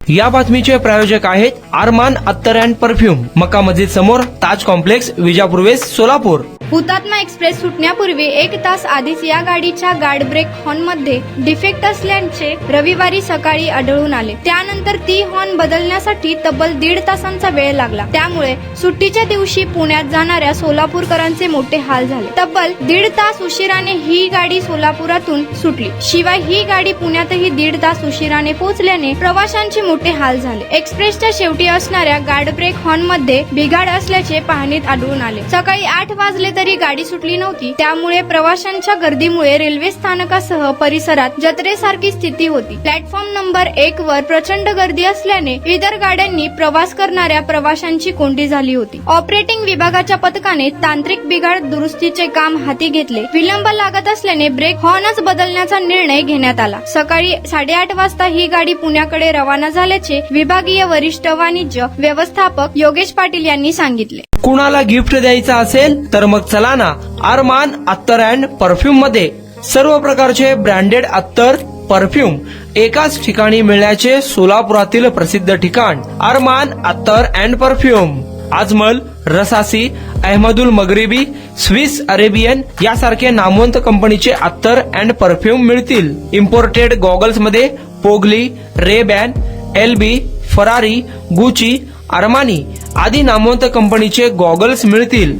या बातमीचे प्रायोजक आहेत अरमान अत्तर अँड परफ्यूम, मक्का मस्जिद समोर, ताज कॉम्प्लेक्स, विजापूर वेस्ट, सोलापूर। हुतात्मा एक्सप्रेस सुटण्यापूर्वी 1 तास आधीच या गाडीच्या गार्ड ब्रेक हॉर्न मध्ये डिफेक्ट असल्याचे रविवारी सकाळी आढळून आले। त्यानंतर ती हॉर्न बदलण्यासाठी तब्बल 1.5 तासांचा वेळ लागला। त्यामुळे सुट्टीच्या दिवशी पुण्यात जाणाऱ्या सोलापूरकरांचे मोठे हाल झाले। तब्बल 1.5 तास उशिराने ही गाडी सोलापुरातून सुटली। शिवाय ही गाडी पुण्यातही 1.5 तास उशिराने पोहोचल्याने प्रवाशांचे मोठे हाल झाले। एक्सप्रेसच्या शेवटी असणाऱ्या गार्ड ब्रेक हॉर्न मध्ये बिघाड असल्याचे पाहणीत आढळून आले। सकाळी 8 वाजले तरी गाडी सुटली नव्हती। त्यामुळे प्रवाशांच्या गर्दीमुळे रेल्वे स्थानकासह परिसरात जत्रेसारखी स्थिती होती। प्लॅटफॉर्म नंबर 1 वर प्रचंड गर्दी असल्याने इतर गाड्यांनी प्रवास करणाऱ्या प्रवाशांची कोंडी झाली होती। ऑपरेटिंग विभागाच्या पथकाने तांत्रिक बिघाड दुरुस्तीचे काम हाती घेतले। विलंब लागत असल्याने ब्रेक हॉर्नच बदलण्याचा निर्णय घेण्यात आला। सकाळी 8:30 वाजता ही गाडी पुण्याकडे रवाना झाल्याचे विभागीय वरिष्ठ वाणिज्य व्यवस्थापक योगेश पाटील यांनी सांगितले। कुणाला गिफ्ट द्यायचं असेल तर मग चला ना अरमान अत्तर अँड परफ्यूम मध्ये। सर्व प्रकारचे ब्रँडेड अत्तर परफ्यूम एकाच ठिकाणी मिळण्याचे सोलापुरातील प्रसिद्ध ठिकाण Armaan Attar and perfume. Ajmal, Rasasi, Ahmed Al Maghribi, Swiss Arabian यासारखे नामवंत कंपनीचे अत्तर अँड परफ्यूम मिळतील। इम्पोर्टेड गॉगल्स मध्ये पोगली, Ray Ban, LB, Ferrari, Gucci, Armani आदी नामवंत कंपनीचे गॉगल्स मिळतील।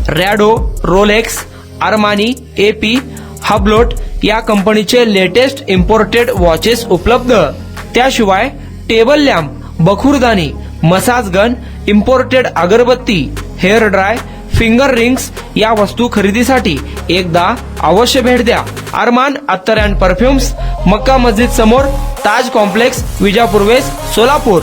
Rado, Rolex, Armani, AP, Hublot या कंपनीचे लेटेस्ट इम्पोर्टेड वॉचेस उपलब्ध। त्याशिवाय टेबल लॅम्प, बखुरदानी, मसाज गन, इम्पोर्टेड अगरबत्ती, हेअर ड्राय, फिंगर रिंग्स या वस्तू खरेदीसाठी एकदा अवश्य भेट द्या। अरमान अत्तर अँड परफ्यूम्स, मक्का मस्जिद समोर, ताज कॉम्प्लेक्स, विजापूर वेस्ट, सोलापूर।